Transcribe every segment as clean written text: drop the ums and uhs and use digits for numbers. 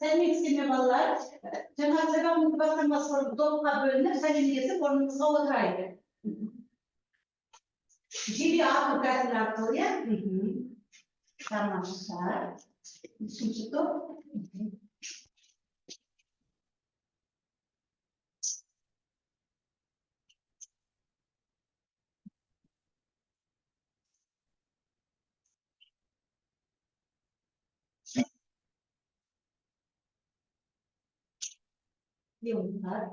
Sen isteme ballar, cemaat sebabını bastırma sorunu topla bölünür, sen emniyesi formunuzda oturaydı. Şimdi akıl dersin akıl ya. Tamam. Şimdi top. Yıllar.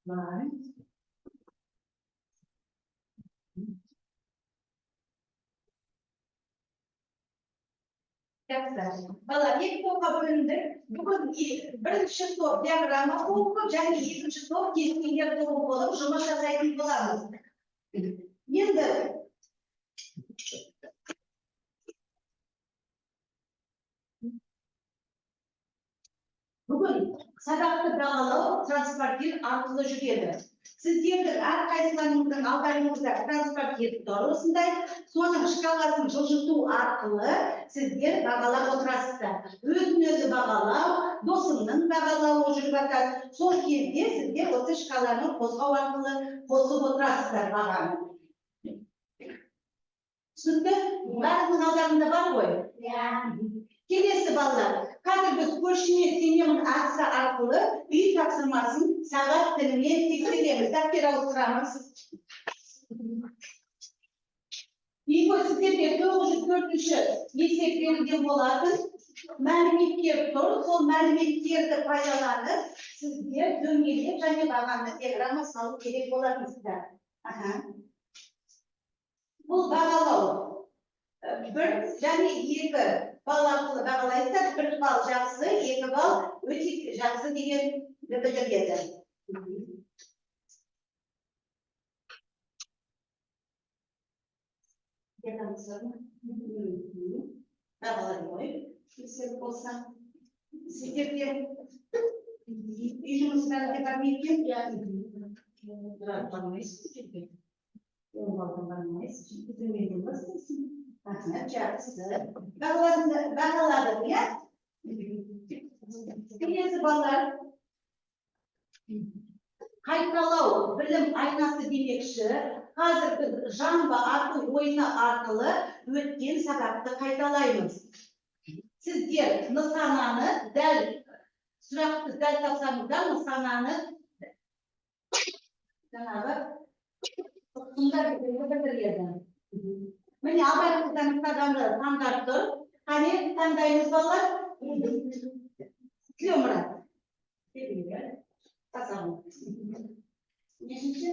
Var. Valla ilk topa bölündü. Bugün birinci top diagramma topu, yani ikinci top kesinlikle topu olup, şuna şahit olamaz. Şimdi bugün sadaklı bağlı transportir arqılı jüredi. Sizlerdir әрқайсыларыңыздың алдарыңызда транспортир тұр осындай, соның шкаласын жылжыту арқылы сіздер бағалап отырасыздар. Өзін-өзі бағалау, досыңның бағалауы жүріп жатады. Сол кезде сіздер осы шкаланы қозғау арқылы қосып отырасыздар бағаны. Түсінікті? Бәрінің алдарында бар ғой? Келесі балалар, қазір біз көршіме сенемін адысы арқылы үй тапсырмасын сағат тілімен тексереміз, дәптер ауыстырамыз. Егер сіздерге 904-ші есеп берілген болатын, мәліметтер тұр, сол мәліметтерді пайдаланып, сіздер дөңгелеп және бағаны диаграмма салу керек болатынсыздар. Бұл бағалау. Bir және екі бал арқылы бағалайсыздар, бір бал жақсы, екі бал өте жақсы деген білдіреді. Бағалай қой, есеп болса. Сіздерде үй жұмыстарына бармайсыз? Бармайсыз. Жақсы. Бағаладым, я? Келесі балалар. Қайталау білім айнасы демекші, қазір біз жамбы ату ойыны арқылы өткен сабақты қайталаймыз. Сіздер нысананы дәл, сұрақты дәл тапсаңыздар, нысананы жаңағы тұқымдар бітіреді. Міне абайлықтан тағанды таңдап тұр. Қане таңдаймыз балалар? Тілеу Мұрат. Тасамын. Нешінші?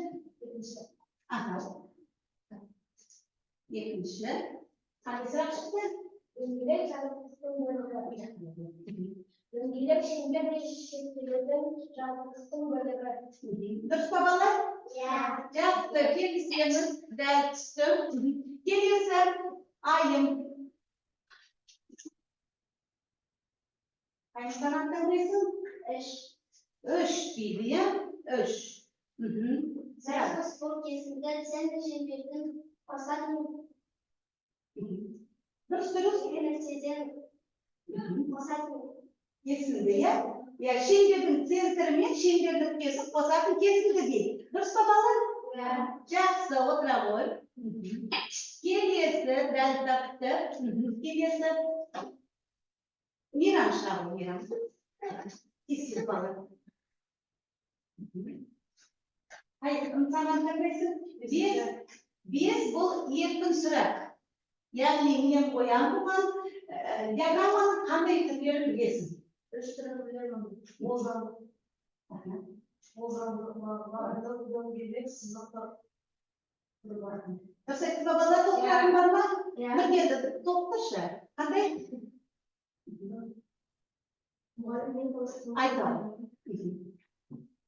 Екінші. Қандай сұрақ шықты? Дөңгелек шеңбер шектелетін жалғыздықтың бөлігі. Дұрыс па балалар? Жақсы, келісеміз, дәл түсті. Келесі айым. Қайсы санаттан дейсің? Үш дейді, я? Үш. Сәйқы спорт кезінде центр шеңбердің қосатын Дұрыс. нәрседен қосатын Кесілді, я? Шеңбердің центрі мен шеңбердің нүктесін қосатын кесілді дейді. Дұрыс па балалар? Жақсы, отыра ғой. Келесі, дәл тапты. Келесі. Мирам шағыл, Мирам. Кесіл балалар. Санаттан қайсың? Бес бұл еркін сұрақ. Яғни мен қоям бұған диаграмманың қандай түрлерін білесің? үш түрін білемін. Болжамды дөңгелек сызықтар. Дұрыс айтты балалар, тоқтарын бар ма? Біргенді тоқтыршы. Қандай? Айтам.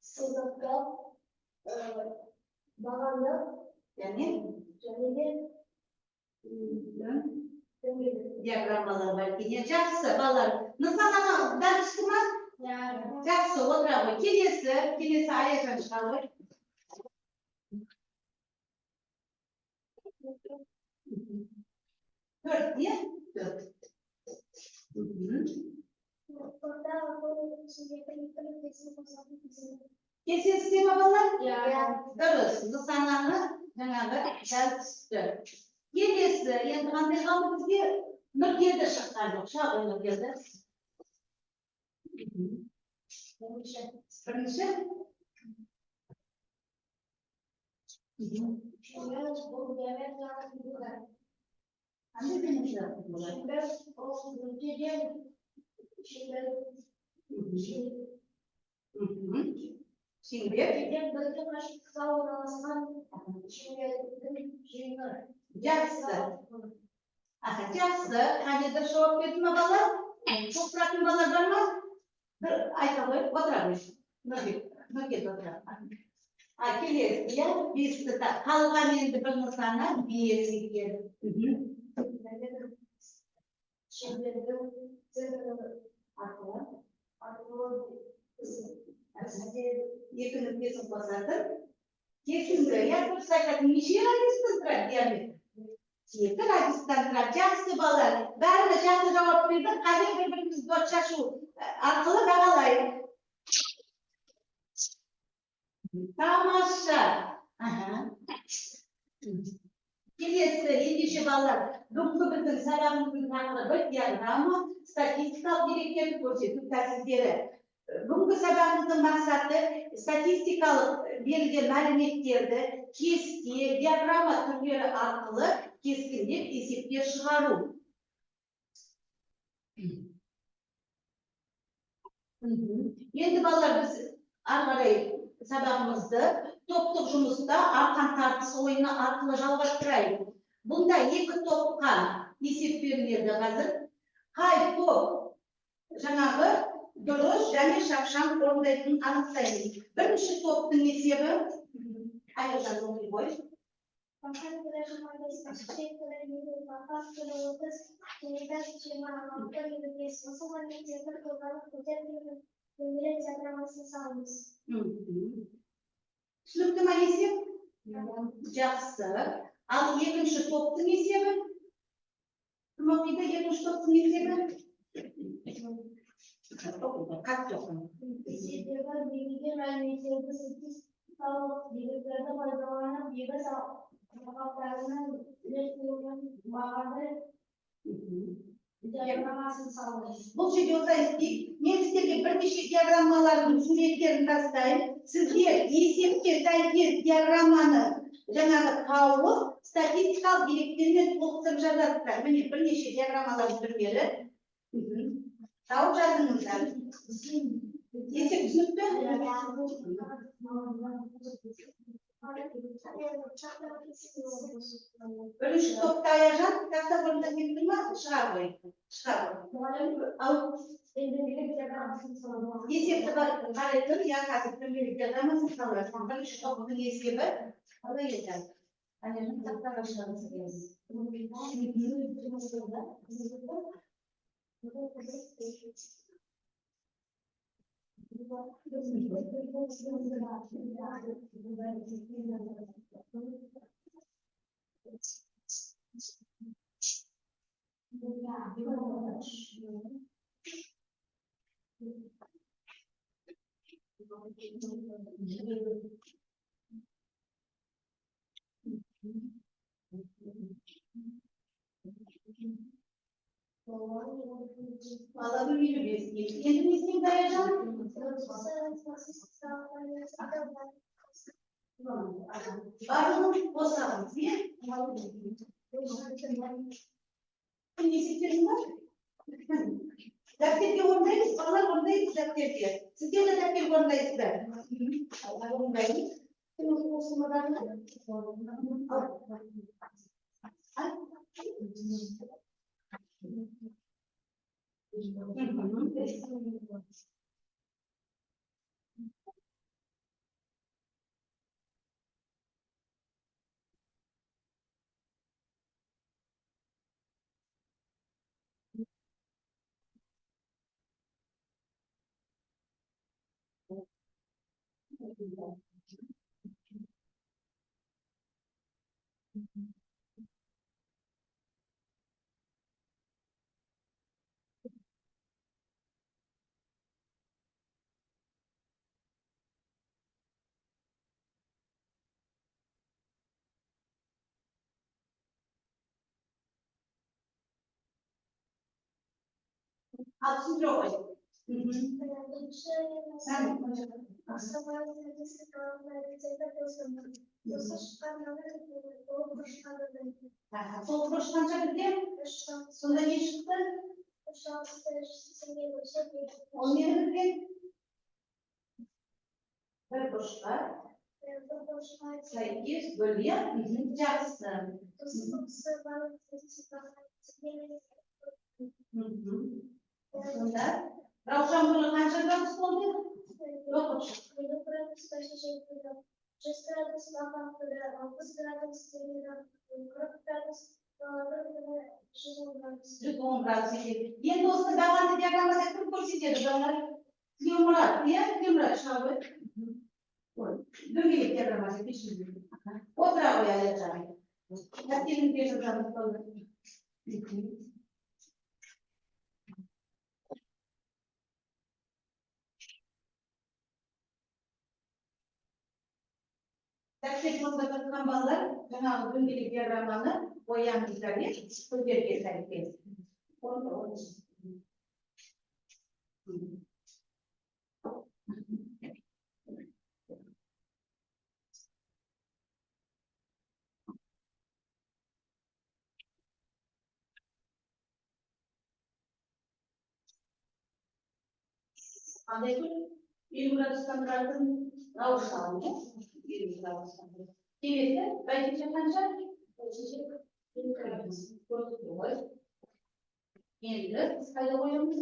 Сызықта бағаны және де диаграммалар бар екен. Жақсы, балалар. Нысананы дәл түсті ма? Жақсы, отыра ғой. Келесі Аяжан шығар ғой. Dört diye. Dört. Hı hı. Kesesi babalar. Ya. Terus, nusantara жаңағы дәл түсті. Келесі, енді қандай қалды бізге? Нұргелді шыққан жоқ, шағын Нұргелді. Бірінші. Қандай бірінші болады? Шеңбер. Жақсы. Жақсы. Қанеdir жауап берді ма балалар? Çok сұрайтын балалар бар ма? Бір айта қойып отыра қойшы. Нұргелді отыра. Келесі, иә? Бесті қалған енді бір нысана бес екен. Екінің бесін қосады. Кесінді, я дұрыс айтатын, неше радиустан тұрады диаметр? Екі радиустан тұрады. Жақсы балалар. Бәріне жақсы жауап берді. Қазір бір-біріміз дот шашу арқылы бағалайық. Тамаша. Келесі, ендеше балалар, бүгінгі біздің сабағымыздың тақырыбы диаграмма, статистикалық деректерді көрсету тәсілдері. Бүгінгі сабағымыздың мақсаты статистикалық берілген мәліметтерді кесте, диаграмма түрлері арқылы кескіндеп есептер шығару. Енді балалар, біз ары қарай сабағымызды топтық жұмыста арқан тартыс ойыны арқылы жалғастырайық. Бұнда екі топқа есеп беріледі қазір. Қай топ жаңағы дұрыс және шапшаң орындайтынын анықтаймыз. Бірінші топтың есебі Айжан оңай қой. Түсінікті ма есеп? Жақсы. Ал екінші топтың есебі? Кім оқиды екінші топтың есебі? Қатты оқын. Есептегі берілген мәліметтерді статистикалық деректерді пайдаланып, егіз алқаптарының үлестерінің бағаны диаграммасын салыңыз. Бұл жерде осылай істейік. Мен сіздерге бірнеше диаграммалардың суреттерін тастайын. Сіздер есепке сәйкес диаграмманы жаңағы тауып, статистикалық деректермен толықтырып жазасыздар. Міне бірнеше диаграммалардың түрлері. Тауып жазыңыздар. Есеп түсінікті? Бірінші топта Аяжан, тақта бұрында келді ма? Шығар қой. Шығар қой. Есепті қарайтын, я қазір төмелі диаграммасын саласың. Бірінші топтың есебі қалай еді? Аяжан тақтаға шығарыңыз келесі. Alanı biliriz. Kendin ismin Dayacan. Varlığın bozağımız diye. Nesiplerin var. Defterge oradayız, bağlar oradayız defterge. Siz de defterge oradayız da. Oradayız. Şimdi olsunmadan. Altın yok. Sen sol koştan çabuk. Sonra ne çıktı? On yedi bir. Bir koşlar. 8 bölüye yazacaksın. Sonra Ravşan bunu kaçta ders oldu? Yok. Endi o'sini davomida diagrammaga kirib ko'rsatadi bolalar. Yumrat, yumrat shunday. Do'nglik diagrammasi peshimda. O'tira qo'yadi. Yakinin peshimda qoldi. Tek noktada bolalar жаңағы do'nglik diagrammani o'yamizlarga so'zlarga saytamiz. Andaki 20 gradusdan Ravşan'ı 20 gradusdan. Kimisi belki çakanacak. Endi sayda qo'yamiz.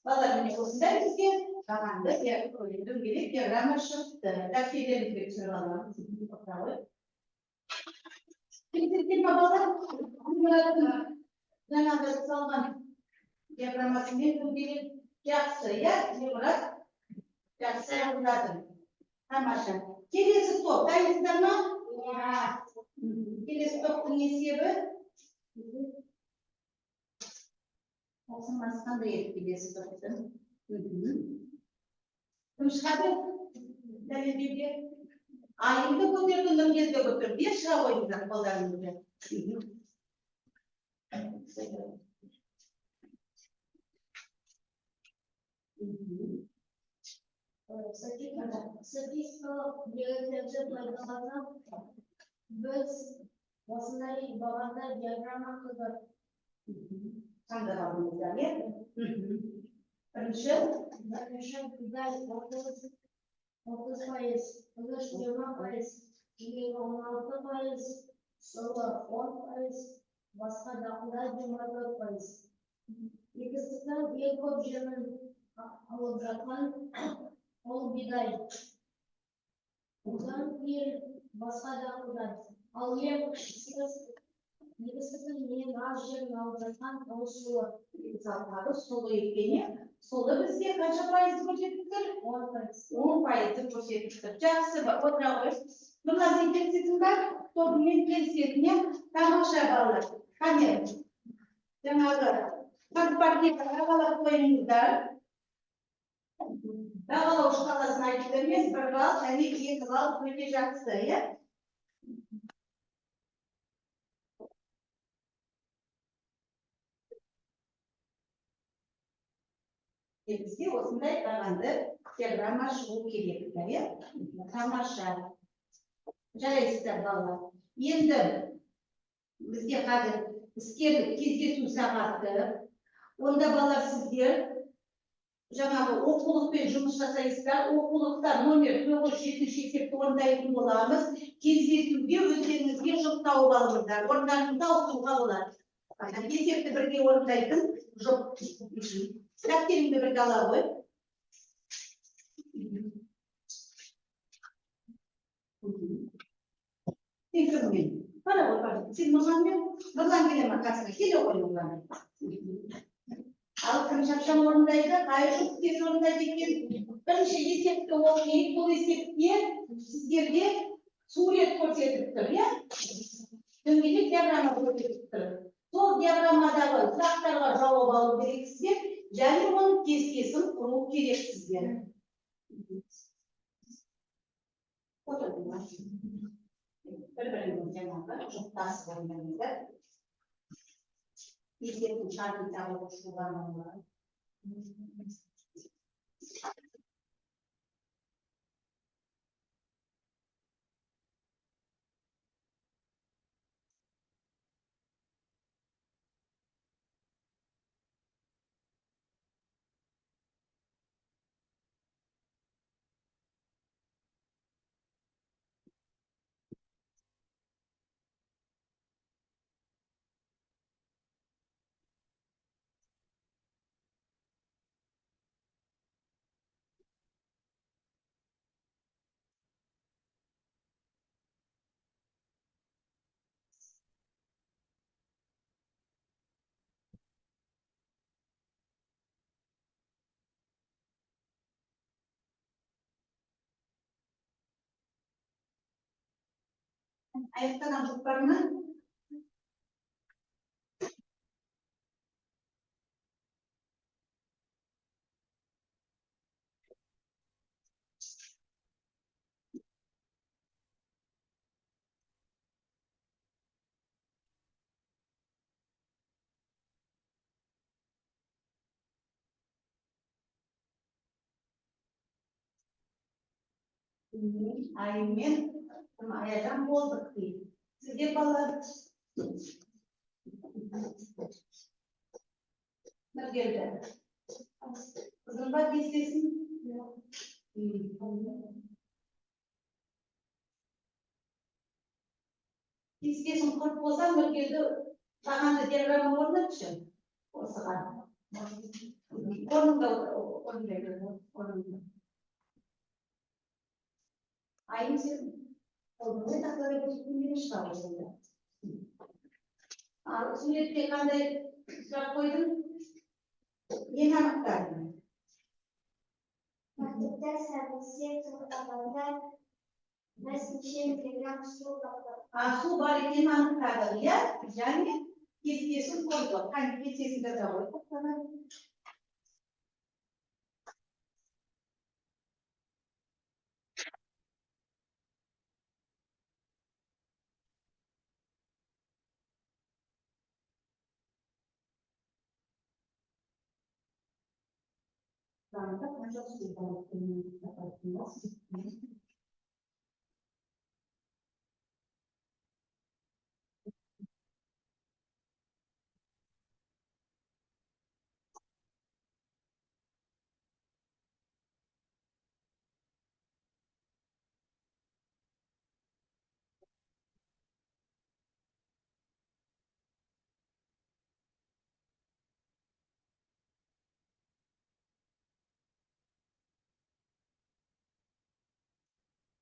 Valla konusunda bizga qarandi, do'nglik diagramma chiqdi. Tafsillarga kirib olamiz. Kelma bolalar, жаңағы салған диаграммасымен do'nglik жақсы, иә, Murat? Жақсы аяқтадың. Тамаша. Келесі топ, дайынсыздар ма? Иә. Келесі топтың есебі? Осынмас қандай еді келесі топтың? Кім шығады? Дәлелдеуге. Айымды көтерді, нұргезді көтерді. Бер шыға қойдыңдар қолдарыңызды. Статистикалық деректерді пайдаланып, біз осындай бағанда диаграмма құрдық. Қандай бағамыздар, иә? Бірінші бидай 30%, күріш 20%, жеміс 16%, сұлы 10%, басқа дақылдар 24%. Егістіктің ең көп жерін алып жатқан ол бидай. Одан кейін басқа дақылдар. Ал ең егістіктің ең аз жерін алып жатқан ол сұлы. Мысалы, сұлы екені, сұлы бізге қанша пайызды көрсетіп тұр? 10% көрсетіп тұр. Жақсы, отыра қойыңыз. Бұлар келісетін бар, тобымен келісетіне тамаша балалар. Қане, жаңағы пакетті бағалап қойыңыздар. Бағалау шкаласын айтып бермес, бір балл, және 2 балл өте жақсы, иә? Бізге осындай бағанды диаграмма шығу керек, иә? Тамаша. Жарайсыздар балалар. Енді бізге қазір іскерлік кездесу сағаты. Онда балалар сіздер жаңағы оқулықпен жұмыс жасайсыздар. Оқулықта номер 907 есепті орындайтын боламыз. Кездесуге өздеріңізге жұп тауып алыңыздар. Орындарыңызда оқуға болады. Есепті бірге орындайтын жұп. Дәптеріңді бірге ала қой. Сен кіммен? Бара ғой, бара. Сен Нұрланмен? Нұрлан келе ма қасына? Келе ғой Нұрлан. Ал кім шапшаң орындайды, қай жұп тез орындайды екен? Бірінші есепті оқиық, бұл есепте сіздерге сурет көрсетіп тұр, иә? Дөңгелек диаграмма көрсетіп тұр. Сол диаграммадағы сұрақтарға жауап алу керексіздер, және оның кестесін құру керексіздер. Бір-біріңіз жаңағы жұптасы орындаңыздар. Есептің шартын табылып шулануы. Аяқтаған жұп бар ма? Аймен аяжан болдық дейді. Сізде балалар бір келді. Қызым ба кестесін? Кестесін құрып болсам, бір келді бағанды диаграмма орнатшы. Осыған. Орнында. Айым сен олғындай тақтары көрсетумен шыға осында. Суретте қандай сұрақ қойдың? Ең анықтадың? Мектепте сәбілсе тұрғанда мәсінше килограмм су қалды. Су бар екенін анықтадың, иә? Және кестесін қойды. Қанды кестесін де қойды.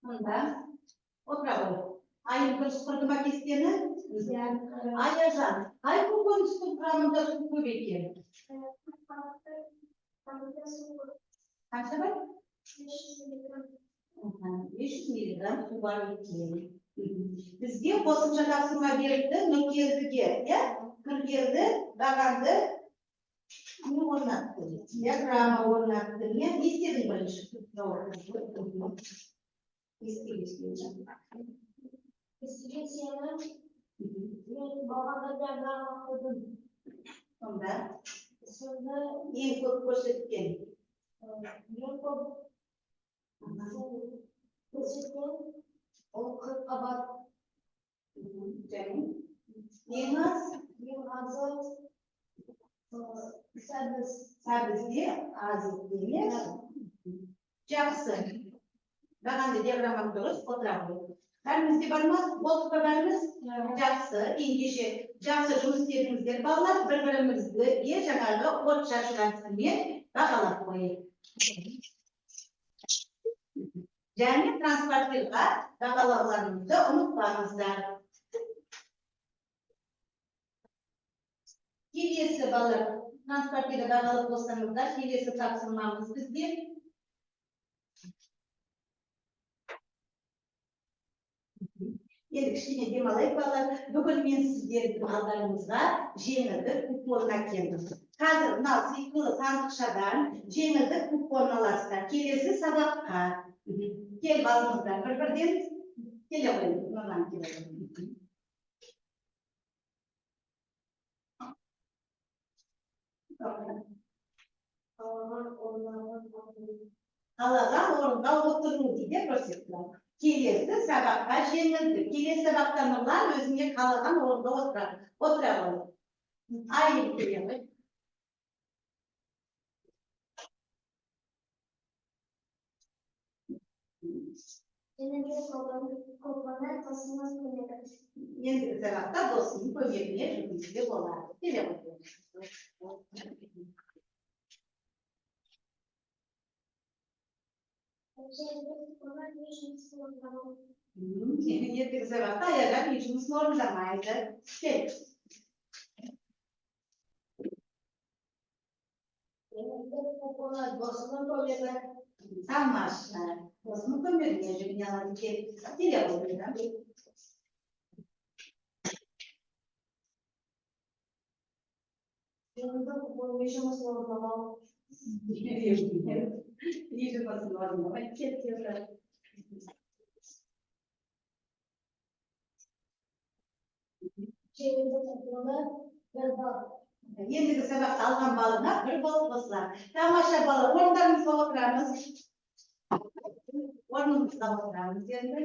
Мұнда отыра ғой. Айым дұрыс құрды ма кестені? Аяжан, қай көкөністің құрамында су көп екен? Қанша бар? 500 миллиграмм су бар екен. Бізге қосымша тапсырма берілді, нүктеліге, нүктелді, бағанды орнатты. Диаграмма орнатты. Не істедің бірінші? Естігенсені мен бағанды диаграмма қойдым. Сонда Сонда ең көп көрсеткен. ең көп көрсеткен ол 40 қабат. Ең аз Yung azot, serbest. Serbestli azot deymiz. Жақсы. Бағанды диаграмма дұрыс отырады. Бәрімізде бар ма? Болды ма бәріміз? Жақсы. Ендеше жақсы жұмыс істедіңіздер балалар, бір-бірімізге жаңағы от шашқан сырмен бағалап қойып. Және транспортқа бағалауларыңызды ұмытпаңыздар. Келесі балалар, транспортқа бағалап қойсаңыздар, келесі тапсырмамыз бізде. Енді кішкене демалайық балалар. Бүгін мен сіздердің алдарыңызға жеңілдік купонын әкелдім. Қазір мынау сыйқылы сандықшадан жеңілдік купонын аласыздар. Келесі сабаққа. Кел басыңыздар, бір-бірден келе қойыңыз. Мынаған келе қойыңыз. Қалаған орынға отыру дейді көрсетіледі. Келесі сабаққа жеңілдік. Келесі сабақта Нұрлан өзіне қалаған орынға отыра қойды. Айым келе ғой. Ендігі сабақта досының көмегіне жүргізуге болады. Келе ғой. Ендігі сабақта аяғар үй жұмысын орындамайды. Кел. досының көмегі. Тамаша. Досының көмегіне жүгіне алады. Келе ғой. Үй жұмысын орындамау. Үй жұмысын орындамай кетеді. Жеңілдік купоны бір балл. Ендігі сабақта алған балына бір балл қосылады. Тамаша бала, орындарыңызға отырамыз. Орнымызға отырамыз енді.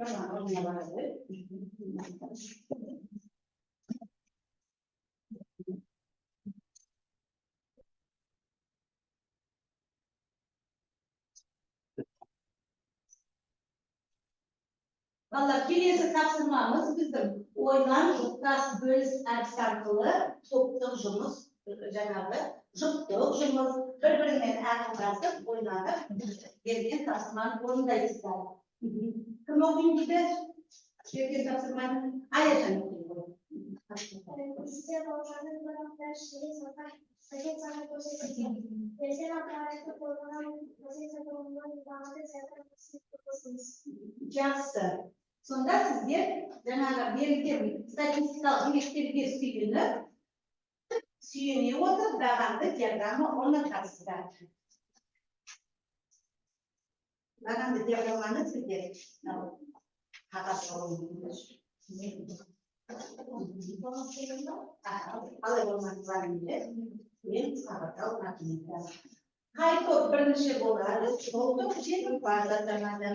Орнына барады. Балалар, келесі тапсырмамыз біздің ойлан жұптас бөліс әдісі арқылы топтық жұмыс, жаңағы жұптық жұмыс, бір-бірімен ақылдасып, ойланып, берген тапсырманы орындайсыздар. Кім оқиын дейді? Берген тапсырманы Аяжан оқиын. Sizce borçların taraftar şehir satar, paket sana koşacak. Desene aparatı kullanan, paket satalımdan ibadet zaten sıkıntısınız. Жақсы. Сонда сіздер жаңағы берілген статистикалық деректерге сүйене отырып, бағанды диаграмма орнатасыздар. Бағанды диаграмманы сіздер қағазға орнатыңыз. Қалай орнатылады? Мен қағазға орнатыңыз. Қай топ бірінші болады, сол топ жеңімпаз атанады.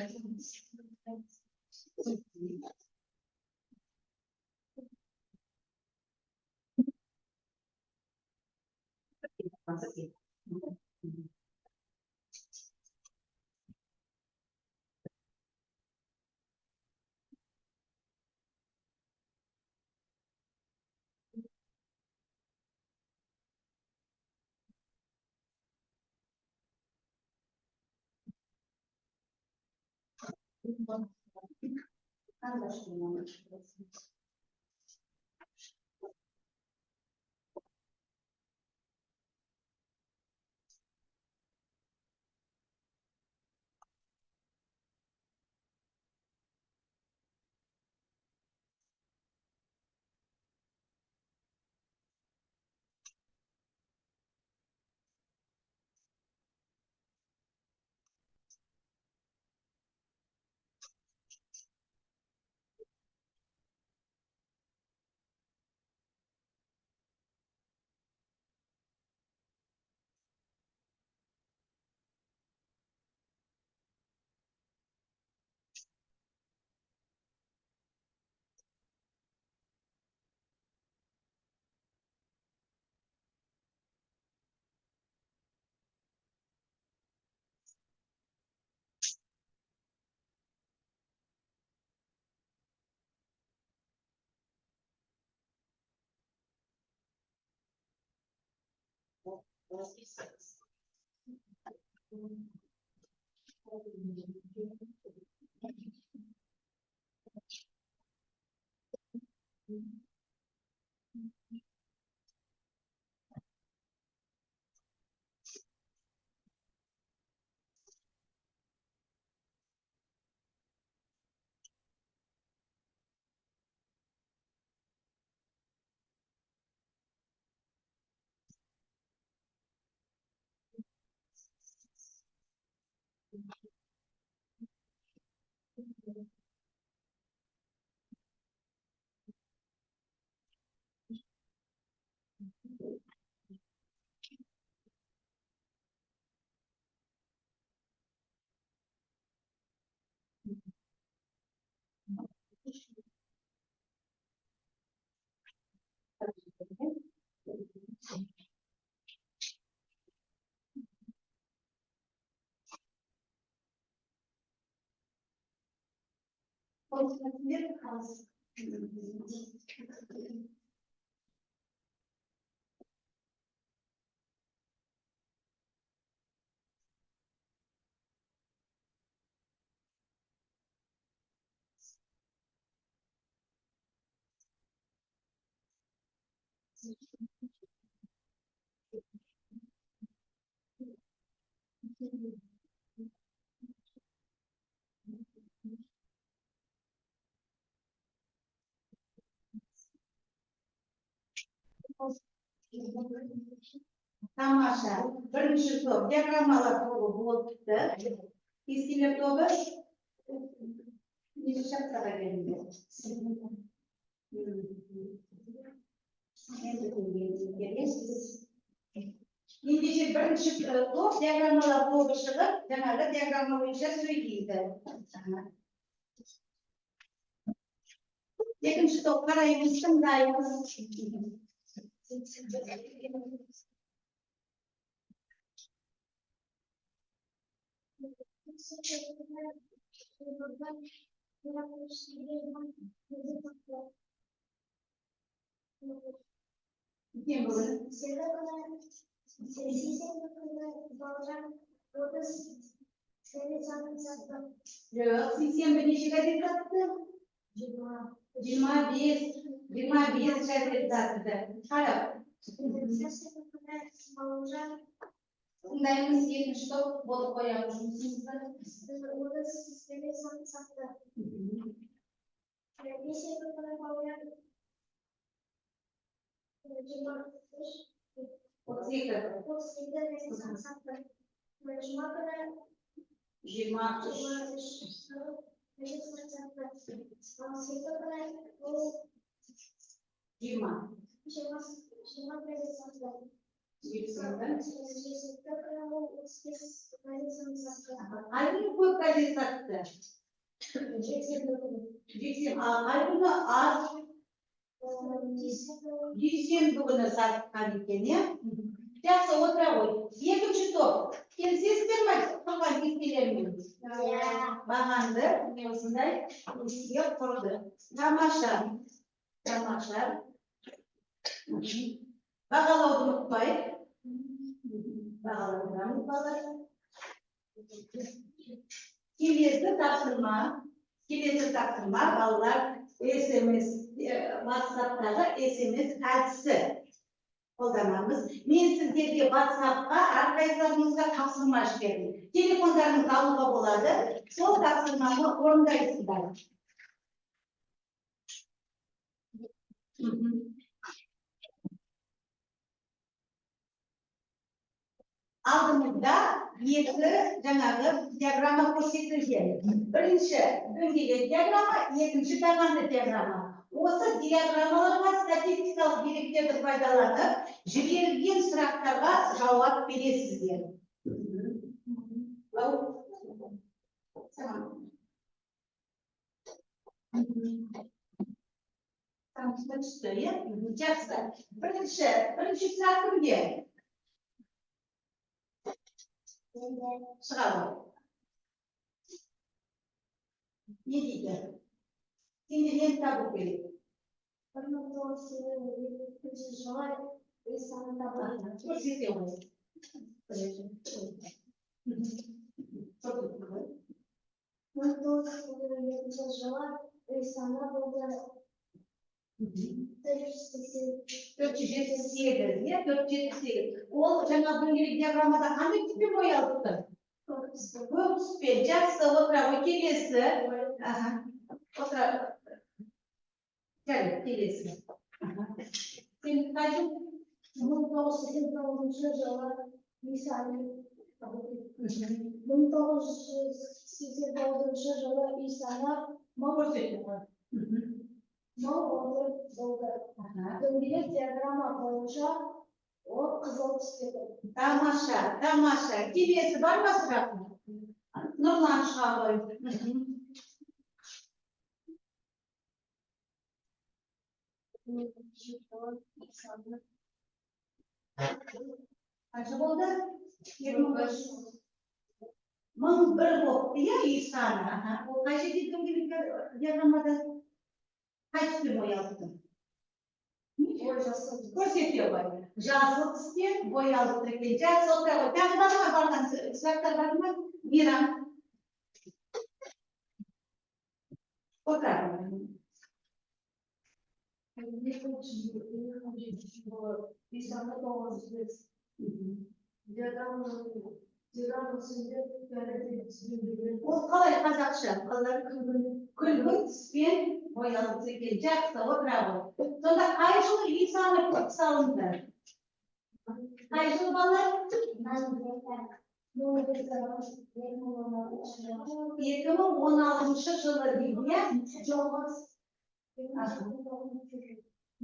Тамаша. Birinchi top diagrammalar to'g'ri bo'libdi. Kestilar to'g'ri. Necha chaptaga keldi? Endişe birinchi top diagrammalar to'g'ri chiqib, demak, diagramma bo'yicha so'ylaydi. Ikkinchi top qaraymiz, tinglaymiz. Kim bu? Yok, 80 neçeye dikkatte? 25 dikkatte. Harap. Undayımız 70 top bolup koyalım. Aynı bu kadar sattı. Aynı az. Десять бүгін сатқан екен, иә? Жақсы, отыра ғой. Екінші топ. Келісесіздер ме? Қалған кестелермен. Бағанды осындай кестеге құрды. Тамаша. Бағалауды ұмытпайық. Бағалауды ұмытпайық. Келесі тапсырма балалар SMS WhatsApp'тағы SMS әдісі қолданамыз. Мен сіздерге WhatsApp'қа әрқайсыларыңызға тапсырма жібердім. Телефондарыңызды алуға болады. Сол тапсырманы орындайсыздар. Алдымызда екі жаңағы диаграмма көрсетілген. Бірінші дөңгелек диаграмма, екінші тағанды диаграмма. Осы диаграммаларға статистикалық деректерді пайдаланып, жіберілген сұрақтарға жауап бересіздер. Бірінші сұрақ кімге? Шығады. Не дейді? Сенде не табу керек? İnsanın tabanı. Көрсетеміз. Мың тоғыз жүз елу екінші жылы үй саны болды 478, иә, 478. Ол жаңа дөңгелек диаграммада қандай түспен боялыпты? Көк түспен. Жақсы, отыра, келесі. Отыра. Келесі. Сен қайсың? 1989 жылы үй саны 1989 жылы үй саны Көрсетеміз. 1014 болды. Дөңгелек диаграмма бойынша ол қызыл түсте тұр. Тамаша, тамаша. Келесі бар ма сұрақ? Нұрлан шыға ғой. Қанша болды? 2001 болыпты, иә, үй саны. Ол қай жерде дөңгелек диаграммада? Қай түспен боялыпты? Көрсете ғой. Жасыл түспен боялыпты екен. Жақсы, отыра ғой. Тағы бар ма барған сұрақтар бар ма? Мирам. Отыра ғой. Үй саны 905. Ол қалай қазақша? Күлгін түспен боялыпты екен. Жақсы, отыра ғой. Сонда қай жылы үй саны көп салынды? Қай жыл балалар? 2016 жылы дейді, иә?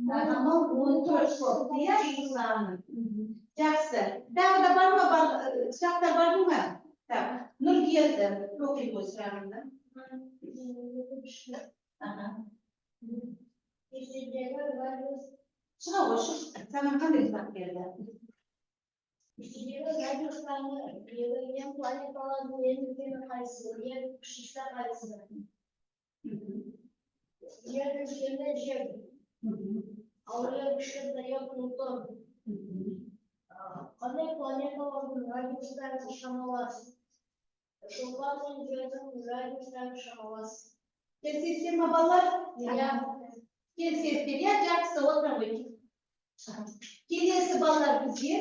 14 болыпты, иә, үй саны. Жақсы. Тағы да бар ма? Сұрақтар бар ма? Нұргелді, оқи ғой сұрағымды. Шыға ғой, саған қандай сұрақ берді? Радиустаны ең планеталардың ең үлкені қайсысы? Ең кішісі қайсысы? Ең үлкені жер. Ал ең кішкентай Плутон. Қандай планеталардың радиустарын шамалас? Шолпан мен жердің радиустарын шамалас. Келсеңіздер ма, балалар? Иә. Келсеңіздер, иә, жақсы, отыра ғой. Келесі балалар бізге.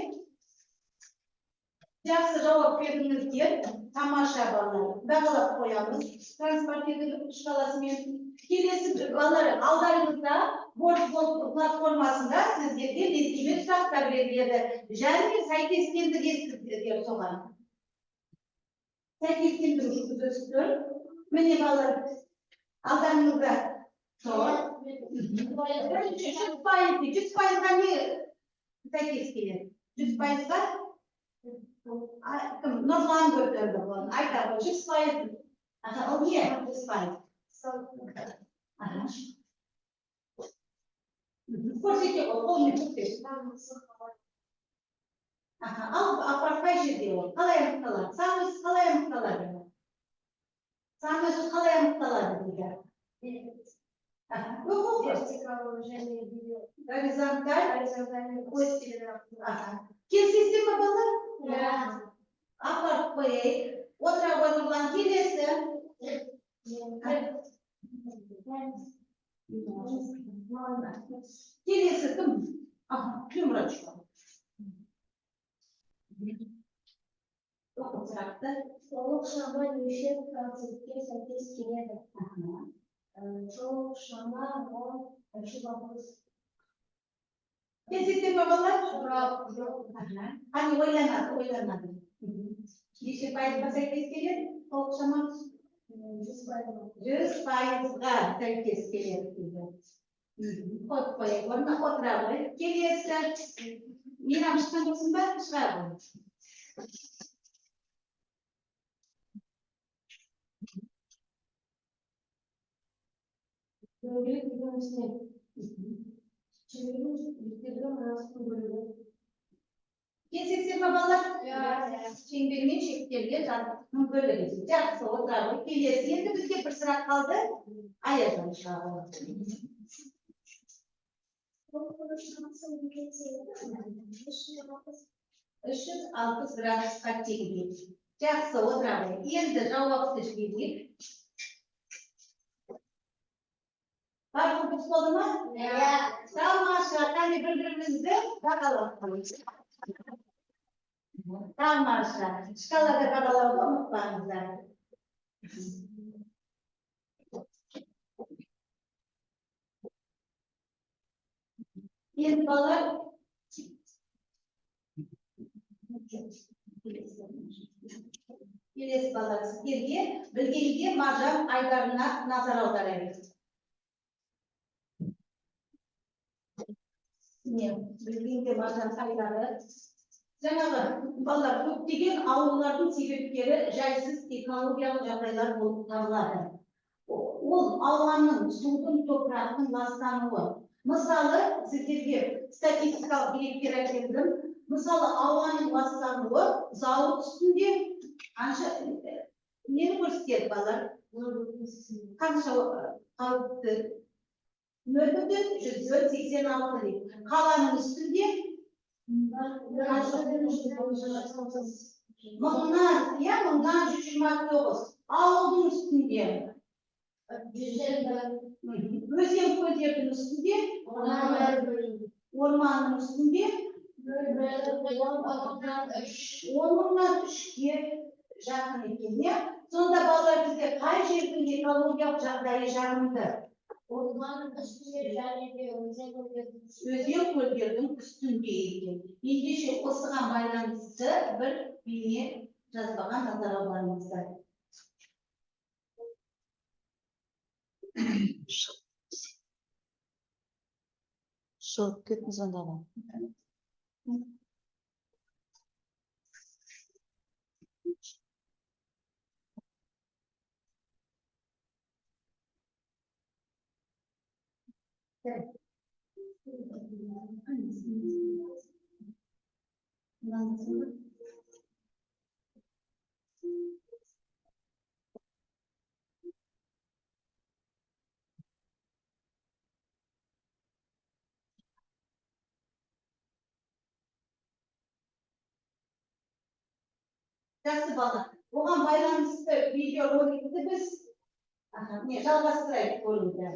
Жақсы жауап бердіңіздер. Тамаша балалар. Бағалап қоямыз. Транспорт етіліп шкаласымен. Келесі балалар алдарыңызда борт платформасында сіздерге ресми сұрақтар беріледі. Және сәйкестендіру ескертіледі соған. Сәйкестендіру жүргізесіздер. Міне балалар алдарыңызда тұр. 100%ға не сәйкес келеді? 100%ға? Нұрлан көтерді бұны. Айтады, 100%. Ол не? 100%. Көрсете ғой, қолмен көрсете. Ал апар қай жерде ол? Қалай анықталады? Самыз қалай анықталады? Самыз қалай анықталады дейді? Вертикалы және горизонталь. костелер. Келсеңіздер ме балалар? Иә. Апарып қояйық. Отыра ғой Нұрлан, келесі. Келесі кім? Тюмрачка. Оқып сұрақты. Толық шама неше процентке сәйкес келеді? Толық шама 10-9. Келсеңіздер ме балалар? Қане ойланады. Неше пайызға сәйкес келеді? Толық шама? 100%-ға сәйкес келеді дейді. Қойып қояйық, орнына отыра ғой. Келесі. Мейрам шыққан жоқсың ба? Шыға ғой. Дөңгелек үдерісіне шегірдің беттердің арасының бөлігі. Келсеңіздер ме балалар? Шеңбер мен шектерге жатының бөлігі. Жақсы, отыра ғой. Келесі. Енді бізге бір сұрақ қалды. Аяжан шыға ғой. Konuşması mümkün. 360 gradusqa tegdik. Yaxshi, o'tiradi. Endi javobsiz keldik. Farqi bo'ldimi? Tamosha, qani bir-birimizni baholat qilamiz. Tamosha, shkalada baholovni unutmangizlar. Endi bolalar kelesi bolalar sizlarga bilgiga Marjon Aydarni nazar audaramiz. Bilgiga Marjon Aydari жаңағы балалар көптеген ауылдардың себепкері жайсыз экологиялық жағдайлар болып табылады. Ол ауаның, судың, топырақтың ластануы. Мысалы, сіздерге статистикалық деректер әкелдім. Мысалы, ауаның ластануы зауыт үстінде қанша нені көрсетеді балалар? Қанша қауіпті? 0,186 дейді. Қаланың үстінде мыңнан 129. Ауылдың үстінде өзен көлдердің үстінде, орманның үстінде 10.000-нан 3-ке жақын екен. Сонда балалар бізде қай жердің экологиялық жағдайы жағымды? Өзен көлдердің үстінде екен. Ендеше осыған байланысты бір бейне жазбаға назар аударыңыздар. Шығып кетіңіз ондағы. Жақсы балалар, оған байланысты видеороликті біз жалғастырайық көріңіздер.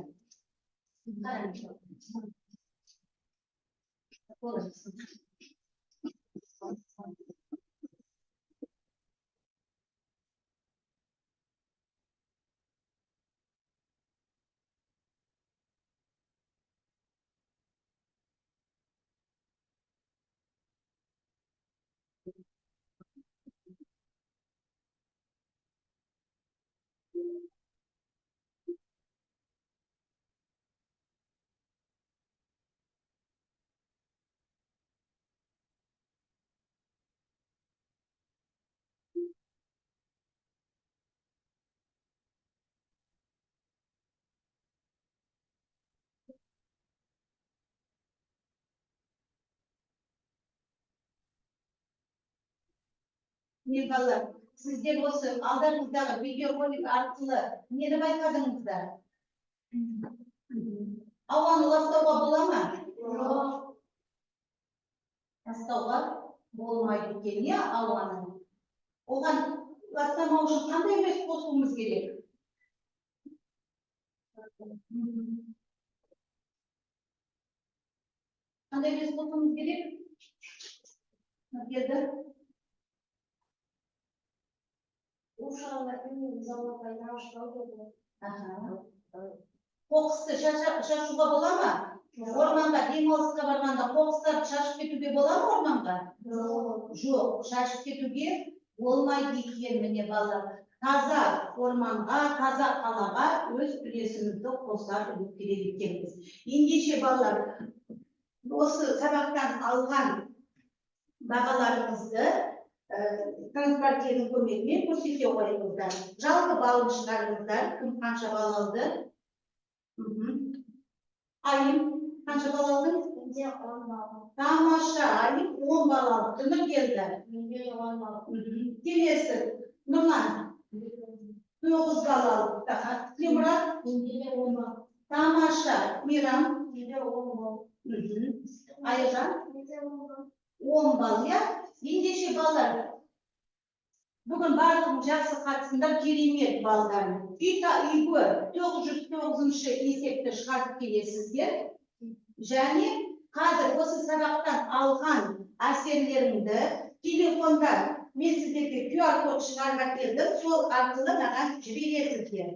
Балалар, сіздер осы алдарыңыздағы видеоролик арқылы нені байқадыңыздар? Ауаны ластауға бола ма? Ластауға болмайды екен, не ауаны? Оған ластамау үшін қандай үлес қосуымыз керек? Қандай үлес қосуымыз керек? Еді? Қоқысты шашуға бола ма? Орманға демалысқа барғанда қоқыстарды шашып кетуге бола ма орманға? Жоқ, шашып кетуге болмайды екен, міне балалар. Таза орманға, таза қалаға өз үлесімізді қосар керек екенбіз. Ендеше балалар, осы сабақтан алған бағаларымызды транспорттердің көмегімен көрсете қойыңыздар. Жалпы балын шығарыңыздар, кім қанша бал алды? Айым, қанша бал алдың? Тамаша, Айым 10 бал алды. Нұр келді? Келесі, Нұрлан 9 бал алды. Темірат? Тамаша, Мирам? Ayıcan Bize oldu. 10 bal ya. Endişe ballar. Bugün bardığım жақсы қатысында керемет балдар. Үйгі 909-шы есепті шығарып келесіздер. Және қазір осы сабақтан алған әсерлеріңді телефондан мен сіздерге QR код шығарып бердім, сол арқылы маған жібересіздер.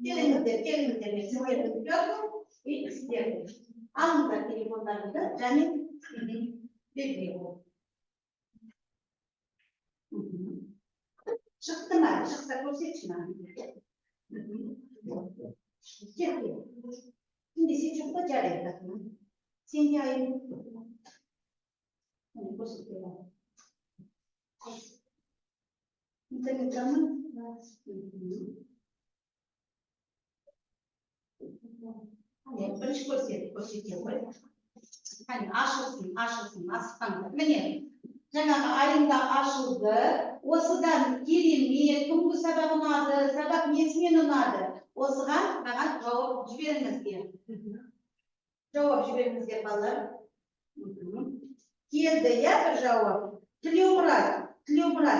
Келіңіздер, мен сіздерге QR код сіздерге. Алыңыздар телефондарыңды және белгілеп ол. Шықты ма? Шықса көрсетші маған. Кел. Şimdi sen çok da cari yaptın. Sen yayın. Hani boşluk değil. İnternet canlı. Hani barış koy. Hani aşılsın, asıktan. Mene, жаңағы айында ашылды. Осыдан керемет, күнгі сабақ ұнады, сабақ несімен ұнады. Осыған маған жауап жіберіңіздер. Жауап жіберіңіздер, балалар. Келді, я бір жауап. Тілеумұрат,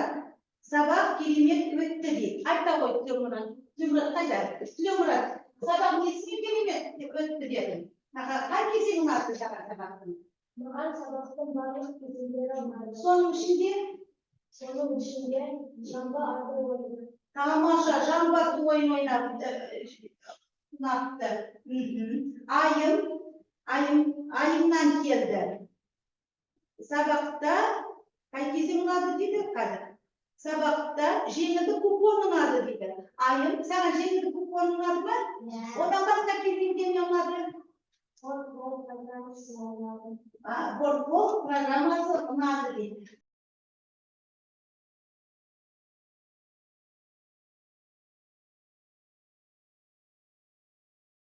сабақ керемет өтті дейді. Айта ғой Тілеумұрат қайда? Тілеумұрат, сабақ несімен керемет өтті деді. Қай кезең ұнады сабақтың? Маған сабақтың барлық кезеңдері ұнады. Соның ішінде жамбы аты ойны. тамаша жамбас ойын ойнапты. Айымнан келді. Сабақта қай кезең ұнады дейді қазір. Сабақта жеңілді купон ұнады дейді. Айым, саған жеңілді купон ұнады ма? Одан басқа кезеңде не ұнады? Футбол программасы ұнады. Футбол программасы ұнады дейді.